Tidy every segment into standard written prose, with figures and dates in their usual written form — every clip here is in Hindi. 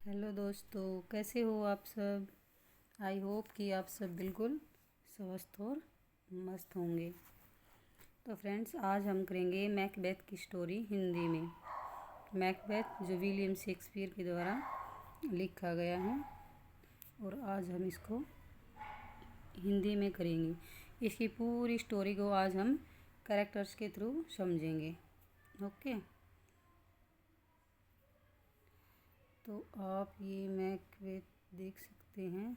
हेलो दोस्तों, कैसे हो आप सब। आई होप कि आप सब बिल्कुल स्वस्थ और मस्त होंगे। तो फ्रेंड्स, आज हम करेंगे मैकबेथ की स्टोरी हिंदी में। मैकबेथ जो विलियम शेक्सपियर के द्वारा लिखा गया है, और आज हम इसको हिंदी में करेंगे। इसकी पूरी स्टोरी को आज हम कैरेक्टर्स के थ्रू समझेंगे। ओके, तो आप ये मैकबेथ देख सकते हैं।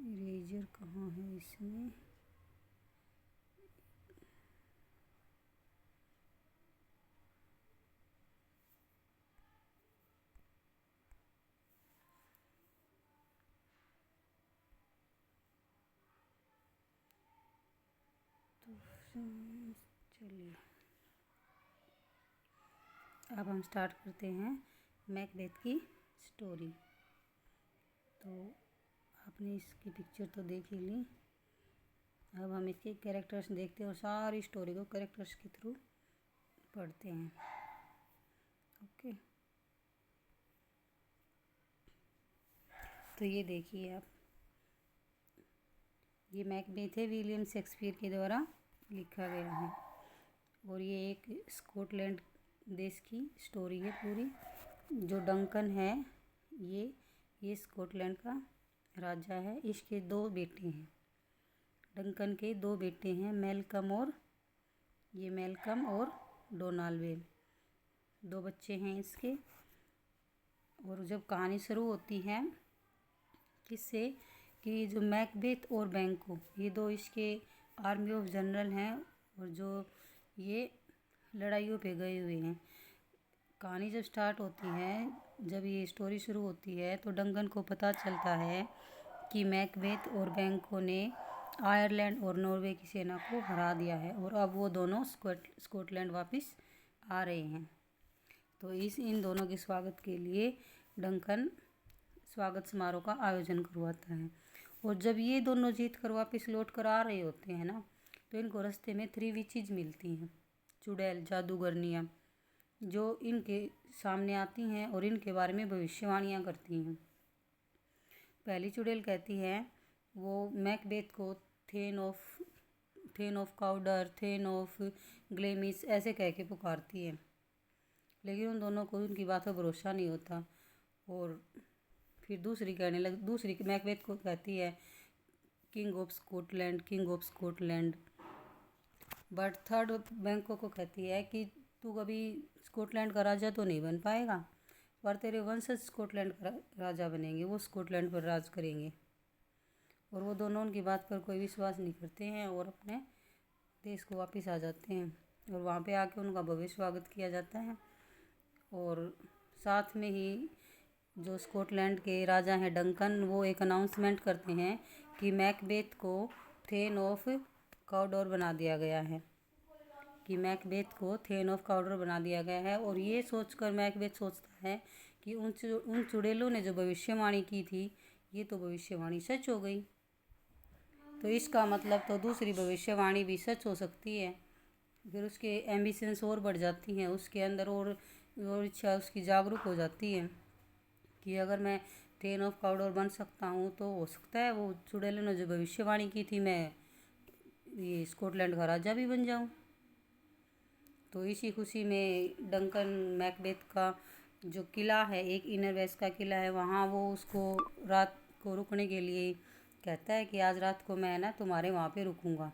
इरेजर कहाँ है इसमें। तो चलिए अब हम स्टार्ट करते हैं मैकबेथ की स्टोरी। तो आपने इसकी पिक्चर तो देख ही ली। अब हम इसके कैरेक्टर्स देखते हैं और सारी स्टोरी को कैरेक्टर्स के थ्रू पढ़ते हैं। ओके, तो ये देखिए आप, ये मैकबेथ है, विलियम शेक्सपियर के द्वारा लिखा गया है। और ये एक स्कॉटलैंड देश की स्टोरी है पूरी। जो डंकन है, ये स्कॉटलैंड का राजा है। इसके दो बेटे हैं। डंकन के दो बेटे हैं, मेलकम और डोनाल्वेल। दो बच्चे हैं इसके। और जब कहानी शुरू होती है किससे, कि जो मैकबेथ और बैंको, ये दो इसके आर्मी ऑफ जनरल हैं, और जो ये लड़ाइयों पे गए हुए हैं। कहानी जब स्टार्ट होती है, जब ये स्टोरी शुरू होती है, तो डंकन को पता चलता है कि मैकबेथ और बैंको ने आयरलैंड और नॉर्वे की सेना को हरा दिया है, और अब वो दोनों स्कॉटलैंड वापस आ रहे हैं। तो इन दोनों के स्वागत के लिए डंकन स्वागत समारोह का आयोजन करवाता है। और जब ये दोनों जीत कर वापस लौट कर आ रहे होते हैं ना, तो इनको रास्ते में 3 विचेस मिलती हैं, चुड़ैल जादूगरनियाँ, जो इनके सामने आती हैं और इनके बारे में भविष्यवाणियाँ करती हैं। पहली चुड़ैल कहती है, वो मैकबेथ को थेन ऑफ काउडर, थेन ऑफ ग्लेमिस ऐसे कह के पुकारती है। लेकिन उन दोनों को उनकी बात पर भरोसा नहीं होता। और फिर दूसरी मैकबेथ को कहती है, king of Scotland. But third बैंको को कहती है कि तू कभी स्कॉटलैंड का राजा तो नहीं बन पाएगा, पर तेरे वंशज स्कॉटलैंड का राजा बनेंगे, वो स्कॉटलैंड पर राज करेंगे। और वो दोनों उनकी बात पर कोई विश्वास नहीं करते हैं और अपने देश को वापस आ जाते हैं। और वहाँ पे आके उनका भव्य स्वागत किया जाता है। और साथ में ही जो स्कॉटलैंड के राजा हैं डंकन, वो एक अनाउंसमेंट करते हैं कि मैकबेथ को थेन ऑफ काउडोर बना दिया गया है, और ये सोचकर मैकबेथ सोचता है कि उन चुड़ैलों ने जो भविष्यवाणी की थी, ये तो भविष्यवाणी सच हो गई। तो इसका मतलब तो दूसरी भविष्यवाणी भी सच हो सकती है। फिर उसके एम्बिशंस और बढ़ जाती हैं, उसके अंदर और इच्छा उसकी जागरूक हो जाती है कि अगर मैं थेन ऑफ काउडोर बन सकता हूँ, तो हो सकता है वो चुड़ैलों ने जो भविष्यवाणी की थी, मैं ये स्कॉटलैंड का राजा भी बन जाऊँ। तो इसी खुशी में डंकन मैकबेथ का जो किला है, एक इनर वेस्ट का किला है, वहाँ वो उसको रात को रुकने के लिए कहता है कि आज रात को मैं ना तुम्हारे वहाँ पे रुकूंगा।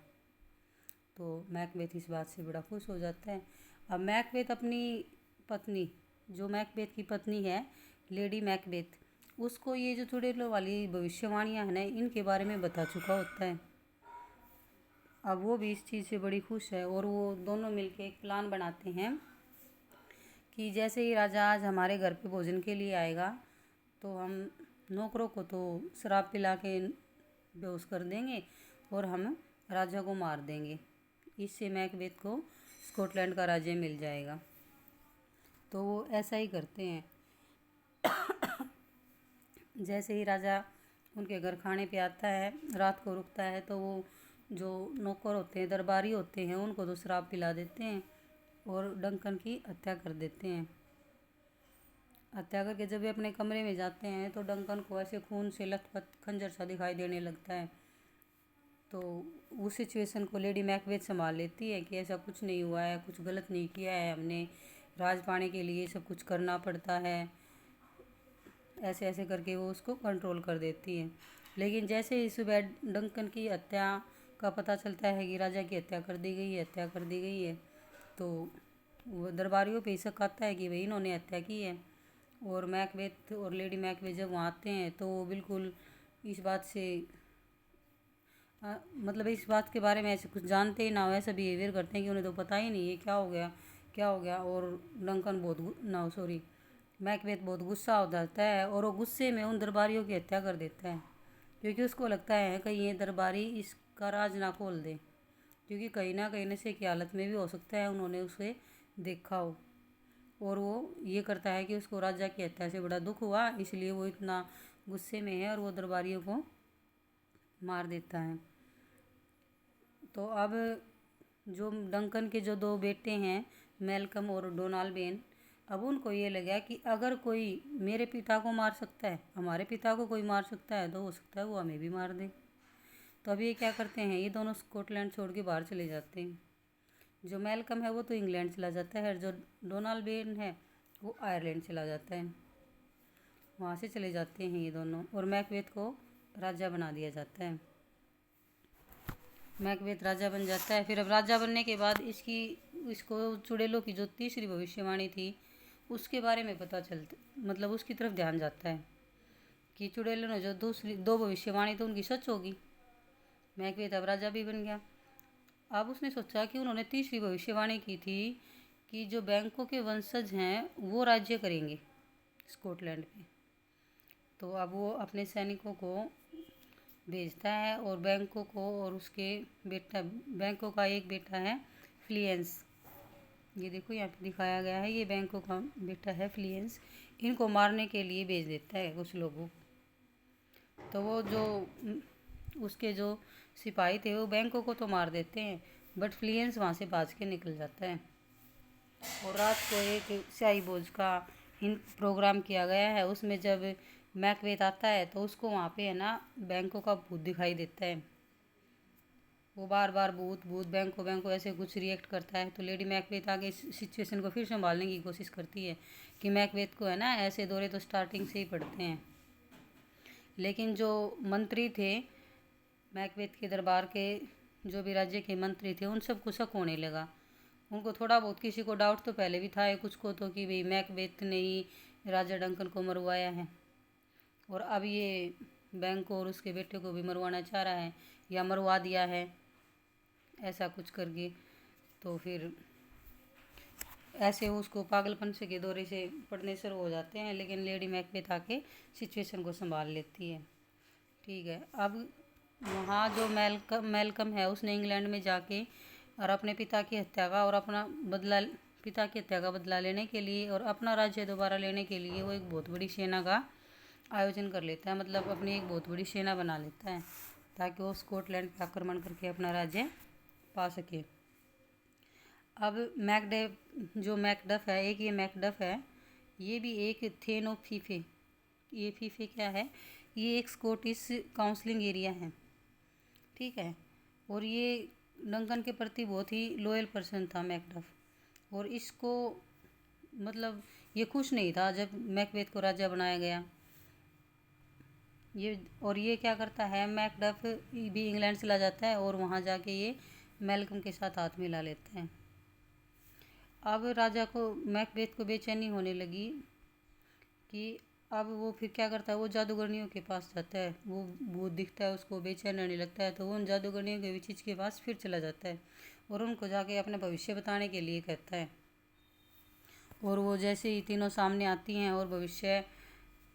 तो मैकबेथ इस बात से बड़ा खुश हो जाता है। अब मैकबेथ अपनी पत्नी, जो मैकबेथ की पत्नी है लेडी मैकबेथ, उसको ये जो चुड़ैलों वाली भविष्यवाणियाँ हैं ना, इनके बारे में बता चुका होता है। अब वो भी इस चीज़ से बड़ी खुश है, और वो दोनों मिलके एक प्लान बनाते हैं कि जैसे ही राजा आज हमारे घर पे भोजन के लिए आएगा, तो हम नौकरों को तो शराब पिला के बेहोश कर देंगे और हम राजा को मार देंगे। इससे मैकबेथ को स्कॉटलैंड का राज्य मिल जाएगा। तो वो ऐसा ही करते हैं। जैसे ही राजा उनके घर खाने पे आता है, रात को रुकता है, तो वो जो नौकर होते हैं, दरबारी होते हैं, उनको तो शराब पिला देते हैं और डंकन की हत्या कर देते हैं। हत्या करके जब वे अपने कमरे में जाते हैं तो डंकन को ऐसे खून से लथपथ खंजर सा दिखाई देने लगता है। तो उस सिचुएशन को लेडी मैकबेथ संभाल लेती है कि ऐसा कुछ नहीं हुआ है, कुछ गलत नहीं किया है, हमने राज पाने के लिए सब कुछ करना पड़ता है, ऐसे ऐसे करके वो उसको कंट्रोल कर देती है। लेकिन जैसे ही सुबह डंकन की हत्या का पता चलता है कि राजा की हत्या कर दी गई है, हत्या कर दी गई है, तो वो दरबारियों पे शक आता है कि भाई इन्होंने हत्या की है। और मैकबेथ और लेडी मैकबेथ जब वहाँ आते हैं तो वो बिल्कुल इस बात से मतलब इस बात के बारे में ऐसे कुछ जानते ही ना हो, ऐसा बिहेवियर करते हैं कि उन्हें तो पता ही नहीं है क्या हो गया क्या हो गया। और डंकन मैकबेथ बहुत गुस्सा हो जाता है और वो गुस्से में उन दरबारियों की हत्या कर देता है, क्योंकि उसको लगता है कहीं ये दरबारी इसका राज ना खोल दे, क्योंकि कहीं ना कहीं नशे की हालत में भी हो सकता है उन्होंने उसे देखा हो। और वो ये करता है कि उसको राजा की हत्या से बड़ा दुख हुआ, इसलिए वो इतना गुस्से में है और वो दरबारियों को मार देता है। तो अब जो डंकन के जो दो बेटे हैं, मैल्कम और डोनाल्ड, अब उनको ये लगा कि अगर कोई मेरे पिता को मार सकता है, हमारे पिता को कोई मार सकता है, तो हो सकता है वो हमें भी मार दे। तो अब ये क्या करते हैं, ये दोनों स्कॉटलैंड छोड़ के बाहर चले जाते हैं। जो मैल्कम है वो तो इंग्लैंड चला जाता है, और जो डोनाल्ड है वो आयरलैंड चला जाता है। वहाँ से चले जाते हैं ये दोनों, और मैकबेथ को राजा बना दिया जाता है। मैकबेथ राजा बन जाता है। फिर अब राजा बनने के बाद इसको चुड़ैलों की जो तीसरी भविष्यवाणी थी उसके बारे में पता चलता, मतलब उसकी तरफ ध्यान जाता है कि चुड़ैलों ने जो दूसरी दो भविष्यवाणी तो उनकी सच होगी। मैकबेथ अब राजा भी बन गया। अब उसने सोचा कि उन्होंने तीसरी भविष्यवाणी की थी कि जो बैंकों के वंशज हैं वो राज्य करेंगे स्कॉटलैंड पे। तो अब वो अपने सैनिकों को भेजता है और बैंकों को, और उसके बैंकों का एक बेटा है फ्लियंस, ये देखो यहाँ पे दिखाया गया है, ये बैंकों का बेटा है फ्लियंस, इनको मारने के लिए भेज देता है कुछ लोगों। तो वो जो उसके जो सिपाही थे वो बैंकों को तो मार देते हैं, बट फ्लियंस वहाँ से भाज के निकल जाता है। और रात को एक स्याही बोझ का प्रोग्राम किया गया है, उसमें जब मैकबेथ आता है तो उसको वहाँ पे है ना बैंकों का भूत दिखाई देता है। वो बार बार भूत भूत बैंकों ऐसे कुछ रिएक्ट करता है। तो लेडी मैकबेथ आगे इस सिचुएशन को फिर संभालने की कोशिश करती है कि मैकबेथ को है ना ऐसे दौरे तो स्टार्टिंग से ही पड़ते हैं। लेकिन जो मंत्री थे मैकबेथ के दरबार के, जो भी राज्य के मंत्री थे, उन सबको शक होने लगा। उनको थोड़ा बहुत किसी को डाउट तो पहले भी था कुछ को, तो कि भाई मैकबेथ ने ही राजा डंकन को मरवाया है, और अब ये बैंक और उसके बेटे को भी मरवाना चाह रहा है या मरवा दिया है, ऐसा कुछ करके। तो फिर ऐसे उसको पागलपन से के दौरे से पड़ने शुरू हो जाते हैं, लेकिन लेडी मैकबेथ आके सिचुएशन को संभाल लेती है। ठीक है, अब वहाँ जो मैल्कम है उसने इंग्लैंड में जाके और अपने पिता की हत्या का बदला लेने के लिए और अपना राज्य दोबारा लेने के लिए वो एक बहुत बड़ी सेना का आयोजन कर लेता है, मतलब अपनी एक बहुत बड़ी सेना बना लेता है ताकि वो स्कॉटलैंड पर आक्रमण करके अपना राज्य पा सके। अब मैकडफ है, एक ये मैकडफ है, ये भी एक थेन ऑफ फीफे। ये फीफे क्या है, ये एक स्कॉटिश काउंसलिंग एरिया है, ठीक है। और ये डंकन के प्रति बहुत ही लॉयल पर्सन था मैकडफ, और इसको मतलब ये खुश नहीं था जब मैकबेथ को राजा बनाया गया। ये क्या करता है, मैकडफ भी इंग्लैंड चला जाता है और वहाँ जाके ये मैल्कम के साथ हाथ मिला लेते हैं। अब राजा को मैकबेथ को बेचैनी होने लगी कि अब वो फिर क्या करता है, वो जादूगरनियों के पास जाता है, वो भूत दिखता है उसको, बेचैन रहने लगता है, तो वो उन जादूगरनियों के विचिज के पास फिर चला जाता है और उनको जाके अपना भविष्य बताने के लिए कहता है। और वो जैसे ही तीनों सामने आती हैं और भविष्य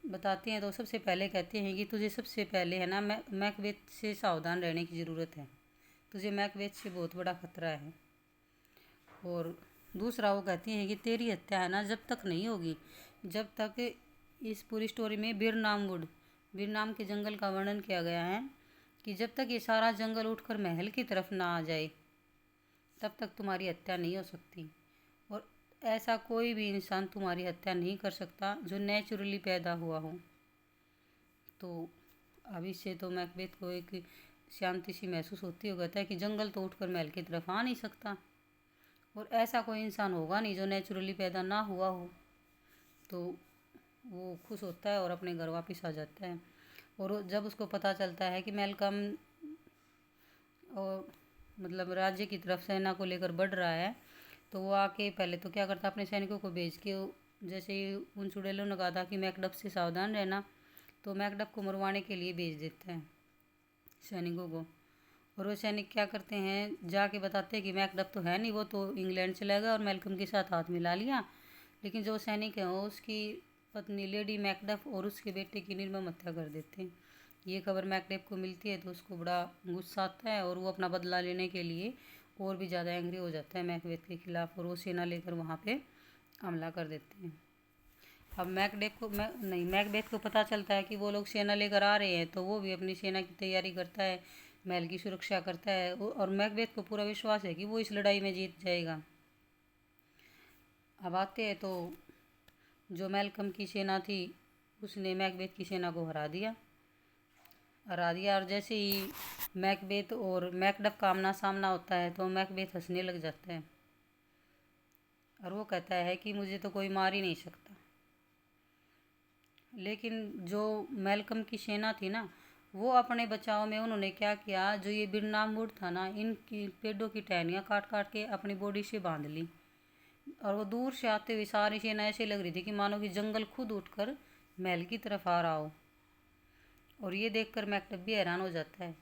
बताती हैं तो सबसे पहले कहते हैं कि तुझे सबसे पहले है ना मैकबेथ से सावधान रहने की ज़रूरत है, तुझे मैकबेथ से बहुत बड़ा खतरा है। और दूसरा वो कहती हैं कि तेरी हत्या है ना जब तक नहीं होगी, जब तक इस पूरी स्टोरी में बिरनाम के जंगल का वर्णन किया गया है कि जब तक ये सारा जंगल उठकर महल की तरफ ना आ जाए तब तक तुम्हारी हत्या नहीं हो सकती। और ऐसा कोई भी इंसान तुम्हारी हत्या नहीं कर सकता जो नेचुरली पैदा हुआ हो। तो अब इससे तो मैकबेथ को एक शांति सी महसूस होती हो गया था कि जंगल तो उठकर महल की तरफ आ नहीं सकता, और ऐसा कोई इंसान होगा नहीं जो नेचुरली पैदा ना हुआ हो। तो वो खुश होता है और अपने घर वापस आ जाता है। और जब उसको पता चलता है कि मैल्कम और मतलब राज्य की तरफ सेना को लेकर बढ़ रहा है, तो वो आके पहले तो क्या करता है, अपने सैनिकों को भेज के, जैसे ही उन चुड़ैलों ने कहा था कि मैकडफ से सावधान रहना, तो मैकडफ को मरवाने के लिए भेज देता है सैनिकों को। और वो सैनिक क्या करते हैं, जाके बताते हैं कि मैकडफ तो है नहीं, वो तो इंग्लैंड चला गया और मैल्कम के साथ हाथ मिला लिया। लेकिन जो सैनिक हैं वो उसकी पत्नी लेडी मैकडफ और उसके बेटे की निर्मम हत्या कर देते हैं। ये खबर मैकडफ को मिलती है तो उसको बड़ा गुस्सा आता है और वो अपना बदला लेने के लिए और भी ज़्यादा एंग्री हो जाता है मैकबेथ के खिलाफ, और वो सेना लेकर वहाँ पे हमला कर देते हैं। अब मैकबेथ को पता चलता है कि वो लोग सेना लेकर आ रहे हैं, तो वो भी अपनी सेना की तैयारी करता है, महल की सुरक्षा करता है, और मैकबेथ को पूरा विश्वास है कि वो इस लड़ाई में जीत जाएगा। अब आते हैं तो जो मैल्कम की सेना थी उसने मैकबेथ की सेना को हरा दिया। और जैसे ही मैकबेथ और मैकडफ का आमना सामना होता है तो मैकबेथ हंसने लग जाता है और वो कहता है कि मुझे तो कोई मार ही नहीं सकता। लेकिन जो मैल्कम की सेना थी ना, वो अपने बचाव में उन्होंने क्या किया, जो ये बिरनाम वुड था ना, इनकी पेड़ों की टहनियाँ काट काट के अपनी बॉडी से बांध ली। और वो दूर से आते हुए सारी सेना ऐसे लग रही थी कि मानो कि जंगल खुद उठकर महल की तरफ आ रहा हो। और ये देखकर मैकडफ भी हैरान हो जाता है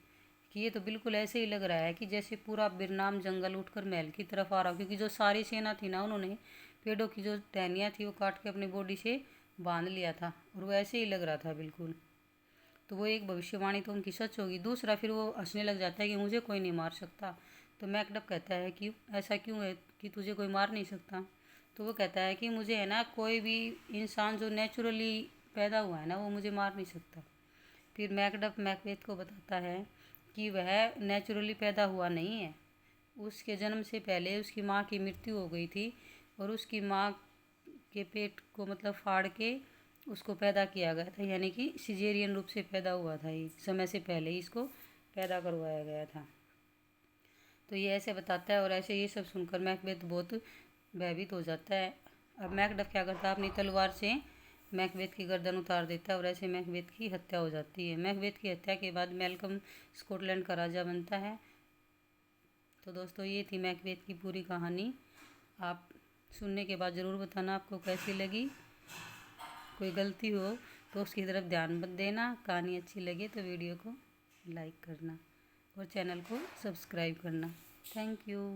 कि ये तो बिल्कुल ऐसे ही लग रहा है कि जैसे पूरा बिरनाम जंगल उठकर महल की तरफ आ रहा हो, क्योंकि जो सारी सेना थी ना, उन्होंने पेड़ों की जो टहनियाँ थी वो काट के अपनी बॉडी से बांध लिया था, और वो ऐसे ही लग रहा था बिल्कुल। तो वो एक भविष्यवाणी तो उनकी सच होगी। दूसरा, फिर वो हंसने लग जाता है कि मुझे कोई नहीं मार सकता। तो मैकडफ कहता है कि ऐसा क्यों है कि तुझे कोई मार नहीं सकता। तो वो कहता है कि मुझे है ना, कोई भी इंसान जो नेचुरली पैदा हुआ है ना, वो मुझे मार नहीं सकता। फिर मैकडफ मैकबेथ को बताता है कि वह नेचुरली पैदा हुआ नहीं है, उसके जन्म से पहले उसकी माँ की मृत्यु हो गई थी, और उसकी माँ के पेट को मतलब फाड़ के उसको पैदा किया गया था, यानी कि सिजेरियन रूप से पैदा हुआ था, ये समय से पहले ही इसको पैदा करवाया गया था। तो ये ऐसे बताता है, और ऐसे ये सब सुनकर मैकबेथ बहुत भयभीत हो जाता है। अब मैकडफ क्या करता है, अपनी तलवार से मैकबेथ की गर्दन उतार देता है और ऐसे मैकबेथ की हत्या हो जाती है। मैकबेथ की हत्या के बाद मैल्कम स्कॉटलैंड का राजा बनता है। तो दोस्तों, ये थी मैकबेथ की पूरी कहानी। आप सुनने के बाद ज़रूर बताना आपको कैसी लगी। कोई गलती हो तो उसकी तरफ ध्यान मत देना। कहानी अच्छी लगे तो वीडियो को लाइक करना और चैनल को सब्सक्राइब करना। Thank you.